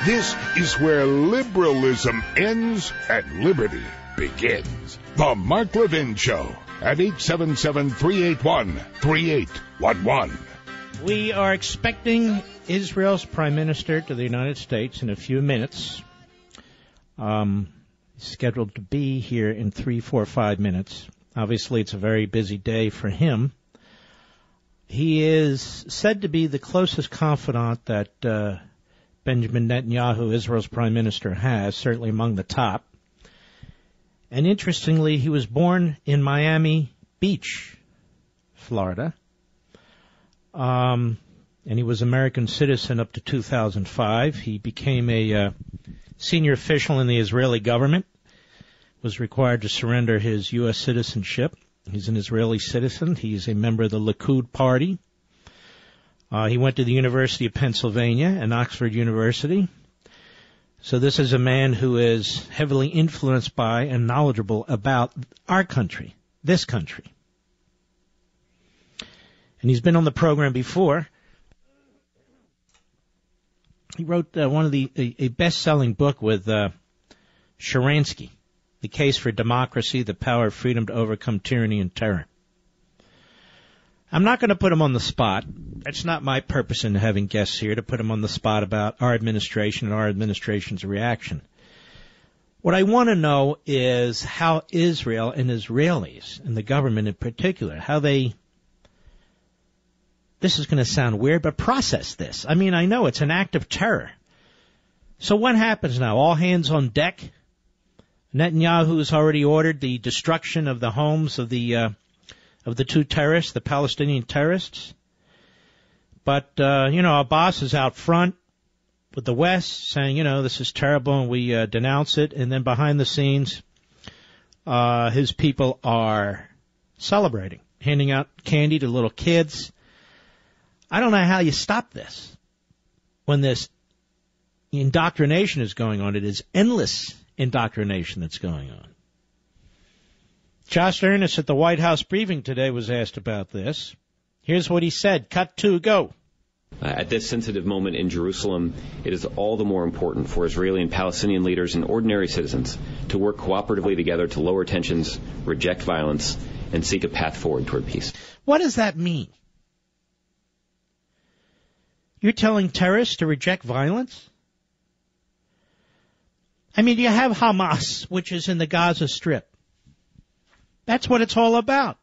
This is where liberalism ends and liberty begins. The Mark Levin Show at 877-381-3811. We are expecting Israel's prime minister to the United States in a few minutes. He's scheduled to be here in 3, 4, 5 minutes. Obviously, it's a very busy day for him. He is said to be the closest confidant that Benjamin Netanyahu, Israel's prime minister, has, certainly among the top. And interestingly, he was born in Miami Beach, Florida. And he was an American citizen up to 2005. He became a senior official in the Israeli government, was required to surrender his U.S. citizenship. He's an Israeli citizen. He's a member of the Likud party. He went to the University of Pennsylvania and Oxford University. So this is a man who is heavily influenced by and knowledgeable about our country, this country. And he's been on the program before. He wrote a best-selling book with Sharansky, The Case for Democracy, the Power of Freedom to Overcome Tyranny and Terror. I'm not going to put him on the spot. That's not my purpose in having guests here, to put him on the spot about our administration and our administration's reaction. What I want to know is how Israel and Israelis, and the government in particular, how they, this is going to sound weird, but process this. I mean, I know it's an act of terror. So what happens now? All hands on deck? Netanyahu has already ordered the destruction of the homes of the two terrorists, the Palestinian terrorists. But, Abbas is out front with the West saying, this is terrible and we denounce it. And then behind the scenes, his people are celebrating, handing out candy to little kids. I don't know how you stop this when this indoctrination is going on. It is endless indoctrination that's going on. Josh Earnest at the White House briefing today was asked about this. Here's what he said. Cut 2, go. At this sensitive moment in Jerusalem, it is all the more important for Israeli and Palestinian leaders and ordinary citizens to work cooperatively together to lower tensions, reject violence, and seek a path forward toward peace. What does that mean? You're telling terrorists to reject violence? I mean, you have Hamas, which is in the Gaza Strip. That's what it's all about.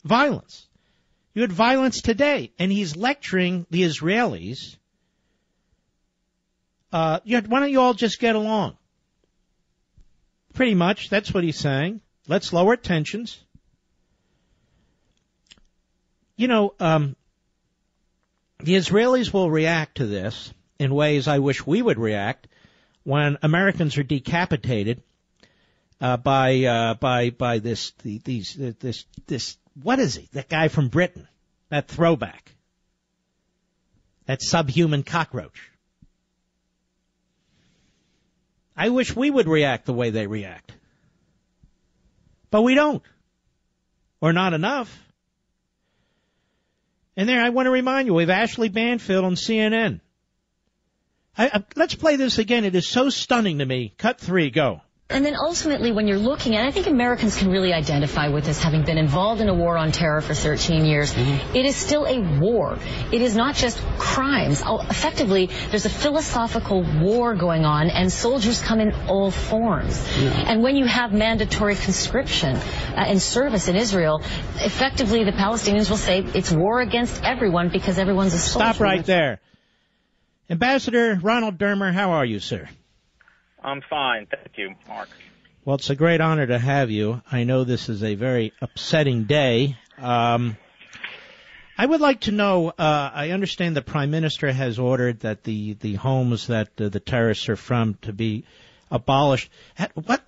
Violence. You had violence today, and he's lecturing the Israelis. Why don't you all just get along? Pretty much, that's what he's saying. Let's lower tensions. The Israelis will react to this in ways I wish we would react when Americans are decapitated by this what is he? That guy from Britain, that throwback, that subhuman cockroach. I wish we would react the way they react, but we don't, or not enough. And there, I want to remind you, we have Ashley Banfield on CNN. Let's play this again. It is so stunning to me. Cut 3, go. And then ultimately, when you're looking at, I think Americans can really identify with this, having been involved in a war on terror for 13 years. Mm-hmm. It is still a war. It is not just crimes. Effectively, there's a philosophical war going on, and soldiers come in all forms. Yeah. And when you have mandatory conscription and service in Israel, effectively the Palestinians will say it's war against everyone because everyone's a soldier. Stop right there. Ambassador Ronald Dermer, how are you, sir? I'm fine. Thank you, Mark. Well, it's a great honor to have you. I know this is a very upsetting day. I would like to know, I understand the Prime Minister has ordered that the homes that the terrorists are from to be abolished. What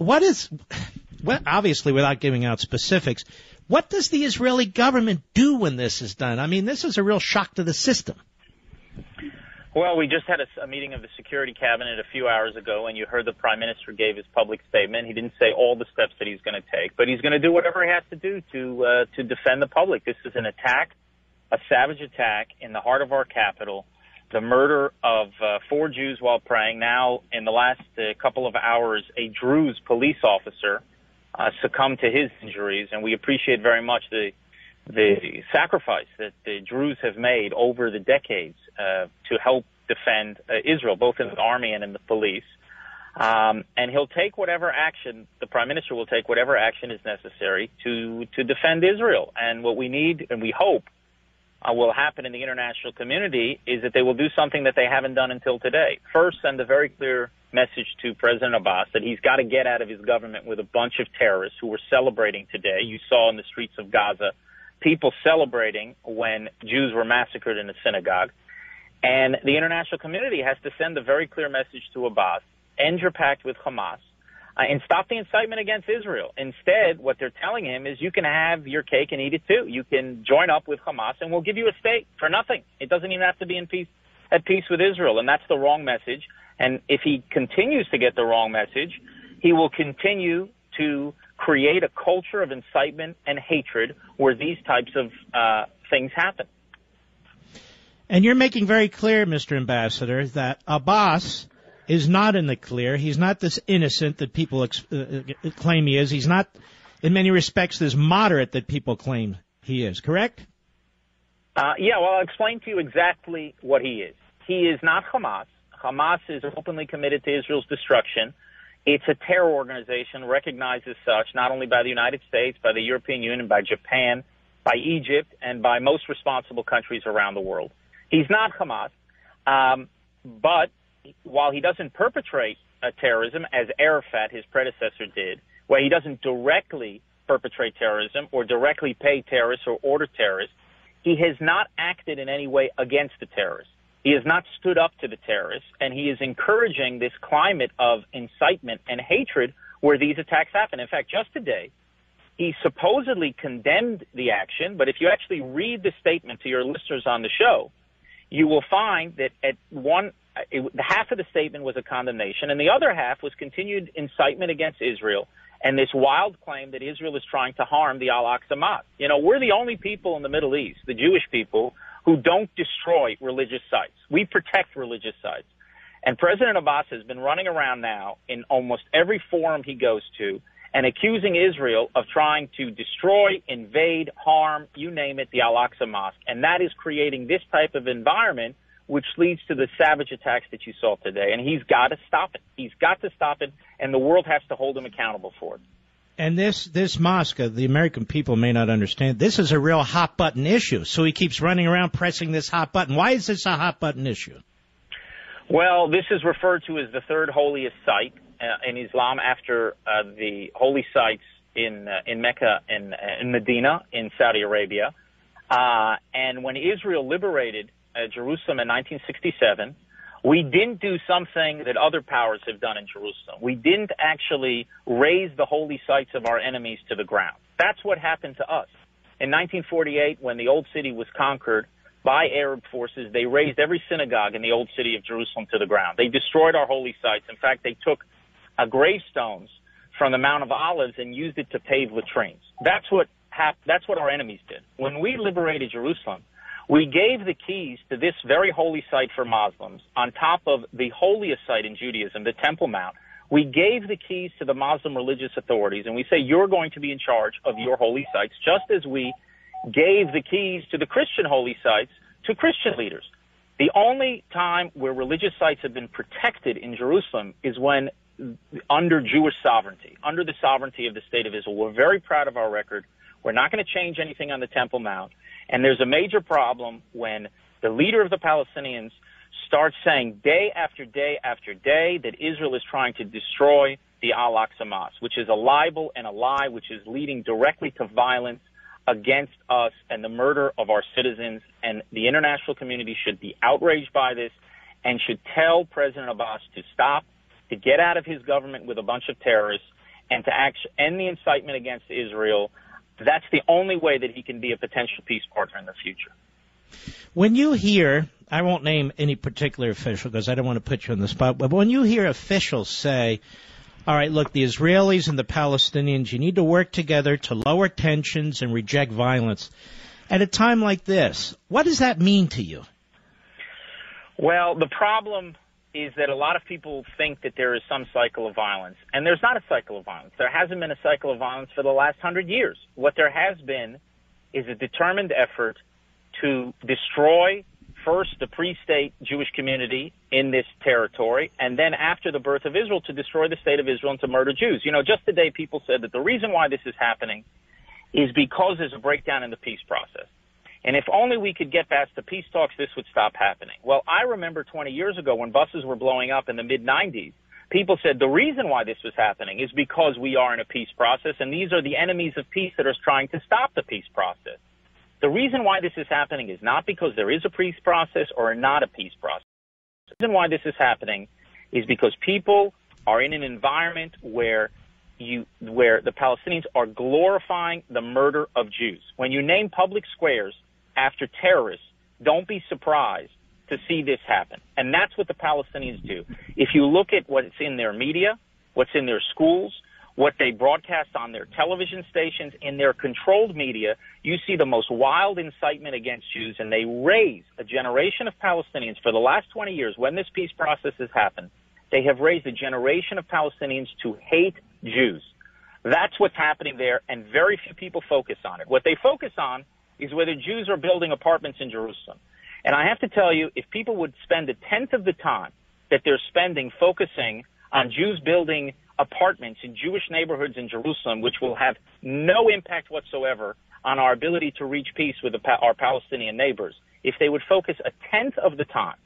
obviously, without giving out specifics, what does the Israeli government do when this is done? I mean, this is a real shock to the system. Well, we just had a meeting of the Security Cabinet a few hours ago, and you heard the Prime Minister gave his public statement. He didn't say all the steps that he's going to take, but he's going to do whatever he has to do to defend the public. This is an attack, a savage attack in the heart of our capital the murder of 4 Jews while praying. Now, in the last couple of hours, a Druze police officer succumbed to his injuries, and we appreciate very much the sacrifice that the Druze have made over the decades to help defend Israel, both in the army and in the police. And he'll take whatever action, the Prime Minister will take whatever action is necessary to defend Israel. And what we need and we hope will happen in the international community is that they will do something that they haven't done until today. First, send a very clear message to President Abbas that he's got to get out of his government with a bunch of terrorists who were celebrating today. You saw in the streets of Gaza people celebrating when Jews were massacred in a synagogue. And the international community has to send a very clear message to Abbas: end your pact with Hamas, and stop the incitement against Israel. Instead, what they're telling him is you can have your cake and eat it too. You can join up with Hamas and we'll give you a state for nothing. It doesn't even have to be at peace with Israel, and that's the wrong message. And if he continues to get the wrong message, he will continue to create a culture of incitement and hatred where these types of things happen. And you're making very clear, Mr. Ambassador, that Abbas is not in the clear. He's not this innocent that people claim he is. He's not, in many respects, this moderate that people claim he is, correct? Yeah, well, I'll explain to you exactly what he is. He is not Hamas. Hamas is openly committed to Israel's destruction. It's a terror organization recognized as such, not only by the United States, by the European Union, by Japan, by Egypt, and by most responsible countries around the world. He's not Hamas, but while he doesn't perpetrate terrorism, as Arafat, his predecessor, did, where he doesn't directly perpetrate terrorism or directly pay terrorists or order terrorists, he has not acted in any way against the terrorists. He has not stood up to the terrorists, and he is encouraging this climate of incitement and hatred where these attacks happen. In fact, just today, he supposedly condemned the action, but if you actually read the statement to your listeners on the show, you will find that half of the statement was a condemnation, and the other half was continued incitement against Israel and this wild claim that Israel is trying to harm the Al-Aqsa Mosque. You know, we're the only people in the Middle East, the Jewish people, who don't destroy religious sites. We protect religious sites. And President Abbas has been running around now in almost every forum he goes to and accusing Israel of trying to destroy, invade, harm, you name it, the Al-Aqsa Mosque. And that is creating this type of environment which leads to the savage attacks that you saw today. And he's got to stop it. He's got to stop it, and the world has to hold him accountable for it. And this mosque, the American people may not understand, this is a real hot-button issue. So he keeps running around pressing this hot button. Why is this a hot-button issue? Well, this is referred to as the third holiest site in Islam after the holy sites in Mecca and in Medina in Saudi Arabia. And when Israel liberated Jerusalem in 1967, we didn't do something that other powers have done in Jerusalem. We didn't actually raise the holy sites of our enemies to the ground. That's what happened to us. In 1948, when the old city was conquered by Arab forces, they razed every synagogue in the old city of Jerusalem to the ground. They destroyed our holy sites. In fact, they took gravestones from the Mount of Olives and used it to pave latrines. That's what our enemies did. When we liberated Jerusalem, we gave the keys to this very holy site for Muslims on top of the holiest site in Judaism, the Temple Mount. We gave the keys to the Muslim religious authorities, and we say, you're going to be in charge of your holy sites, just as we gave the keys to the Christian holy sites to Christian leaders. The only time where religious sites have been protected in Jerusalem is when under Jewish sovereignty, under the sovereignty of the State of Israel. We're very proud of our record. We're not going to change anything on the Temple Mount. And there's a major problem when the leader of the Palestinians starts saying day after day after day that Israel is trying to destroy the Al-Aqsa Mosque, which is a libel and a lie, which is leading directly to violence against us and the murder of our citizens. And the international community should be outraged by this and should tell President Abbas to stop, to get out of his government with a bunch of terrorists, and to end the incitement against Israel. That's the only way that he can be a potential peace partner in the future. When you hear, I won't name any particular official because I don't want to put you on the spot, but when you hear officials say, all right, look, the Israelis and the Palestinians, you need to work together to lower tensions and reject violence. At a time like this, what does that mean to you? Well, the problem is that a lot of people think that there is some cycle of violence, and there's not a cycle of violence. There hasn't been a cycle of violence for the last 100 years. What there has been is a determined effort to destroy first the pre-state Jewish community in this territory, and then after the birth of Israel, to destroy the state of Israel and to murder Jews. You know, just today people said that the reason why this is happening is because there's a breakdown in the peace process. And if only we could get past the peace talks, this would stop happening. Well, I remember 20 years ago when buses were blowing up in the mid-'90s, people said the reason why this was happening is because we are in a peace process, and these are the enemies of peace that are trying to stop the peace process. The reason why this is happening is not because there is a peace process or not a peace process. The reason why this is happening is because people are in an environment where the Palestinians are glorifying the murder of Jews. When you name public squares after terrorists, don't be surprised to see this happen. And that's what the Palestinians do. If you look at what's in their media, what's in their schools, what they broadcast on their television stations, in their controlled media, you see the most wild incitement against Jews, and they raise a generation of Palestinians for the last 20 years. When this peace process has happened, they have raised a generation of Palestinians to hate Jews. That's what's happening there, and very few people focus on it. What they focus on is whether Jews are building apartments in Jerusalem. And I have to tell you, if people would spend a tenth of the time that they're spending focusing on Jews building apartments in Jewish neighborhoods in Jerusalem, which will have no impact whatsoever on our ability to reach peace with our Palestinian neighbors, if they would focus a tenth of the time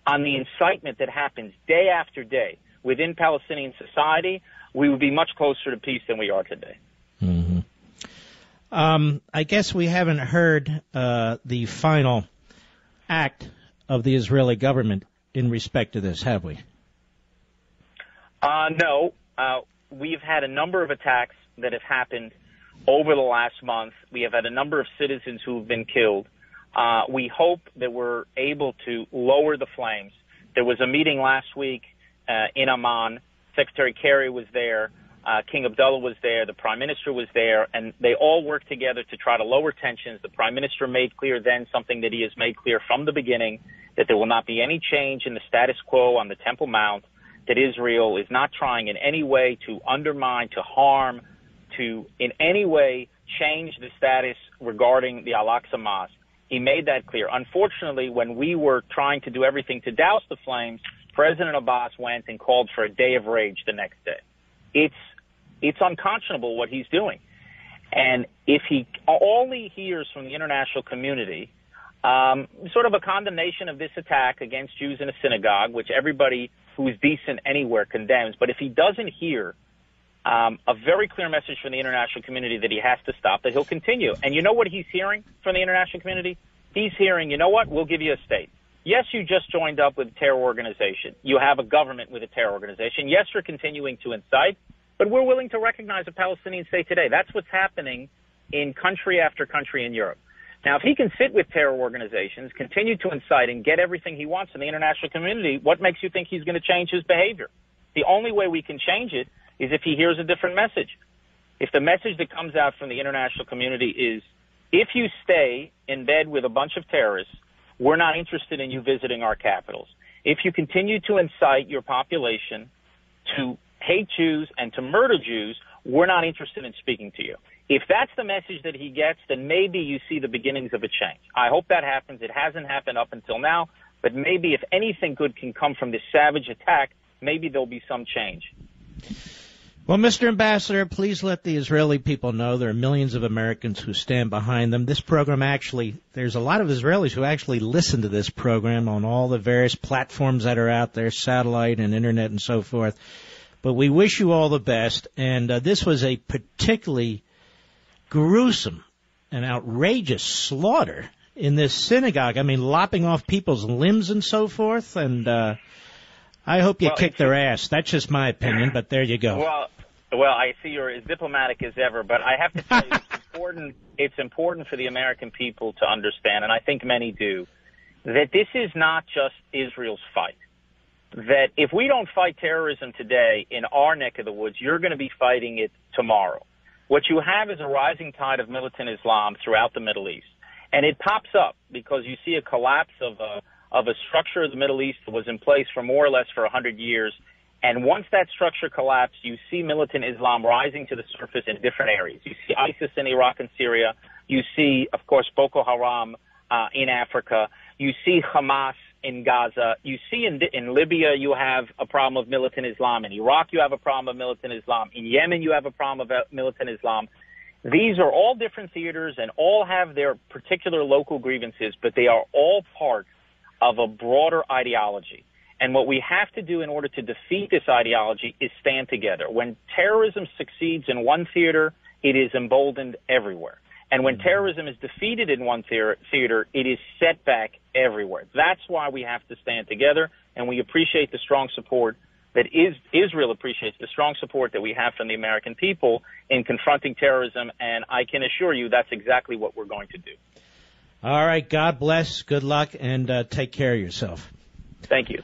on the incitement that happens day after day within Palestinian society, we would be much closer to peace than we are today. Mm-hmm. I guess we haven't heard the final act of the Israeli government in respect to this, have we? No. We've had a number of attacks that have happened over the last month. We have had a number of citizens who have been killed. We hope that we're able to lower the flames. There was a meeting last week in Amman. Secretary Kerry was there. King Abdullah was there. The Prime Minister was there. And they all worked together to try to lower tensions. The Prime Minister made clear then something that he has made clear from the beginning, that there will not be any change in the status quo on the Temple Mount, that Israel is not trying in any way to undermine, to harm, to in any way change the status regarding the Al-Aqsa Mosque. He made that clear. Unfortunately, when we were trying to do everything to douse the flames, President Abbas went and called for a day of rage the next day. It's unconscionable what he's doing. And if he only hears from the international community sort of a condemnation of this attack against Jews in a synagogue, which everybody who is decent anywhere condemns, but if he doesn't hear a very clear message from the international community that he has to stop, that he'll continue. And you know what he's hearing from the international community? He's hearing, you know what, we'll give you a state. Yes, you just joined up with a terror organization. You have a government with a terror organization. Yes, you're continuing to incite, but we're willing to recognize a Palestinian state today. That's what's happening in country after country in Europe. Now, if he can sit with terror organizations, continue to incite, and get everything he wants in the international community, what makes you think he's going to change his behavior? The only way we can change it is if he hears a different message. If the message that comes out from the international community is, if you stay in bed with a bunch of terrorists, we're not interested in you visiting our capitals. If you continue to incite your population to hate Jews and to murder Jews, we're not interested in speaking to you. If that's the message that he gets, then maybe you see the beginnings of a change. I hope that happens. It hasn't happened up until now, but maybe if anything good can come from this savage attack, maybe there'll be some change. Well, Mr. Ambassador, please let the Israeli people know there are millions of Americans who stand behind them. This program there's a lot of Israelis who actually listen to this program on all the various platforms that are out there, satellite and internet and so forth. But we wish you all the best, and this was a particularly gruesome and outrageous slaughter in this synagogue. I mean, lopping off people's limbs and so forth, and I hope you kick their ass. That's just my opinion, but there you go. Well, I see you're as diplomatic as ever, but I have to tell you, it's important for the American people to understand, and I think many do, that this is not just Israel's fight. That if we don't fight terrorism today in our neck of the woods, you're going to be fighting it tomorrow. What you have is a rising tide of militant Islam throughout the Middle East. And it pops up because you see a collapse of of a structure of the Middle East that was in place for more or less for 100 years. And once that structure collapsed, you see militant Islam rising to the surface in different areas. You see ISIS in Iraq and Syria. You see, of course, Boko Haram in Africa. You see Hamas in Gaza. You see in Libya you have a problem of militant Islam. In Iraq you have a problem of militant Islam. In Yemen you have a problem of militant Islam. These are all different theaters and all have their particular local grievances, but they are all part of a broader ideology. And what we have to do in order to defeat this ideology is stand together. When terrorism succeeds in one theater, it is emboldened everywhere. And when terrorism is defeated in one theater, it is set back everywhere. That's why we have to stand together, and we appreciate the strong support that Israel appreciates, the strong support that we have from the American people in confronting terrorism, and I can assure you that's exactly what we're going to do. All right, God bless, good luck, and take care of yourself. Thank you.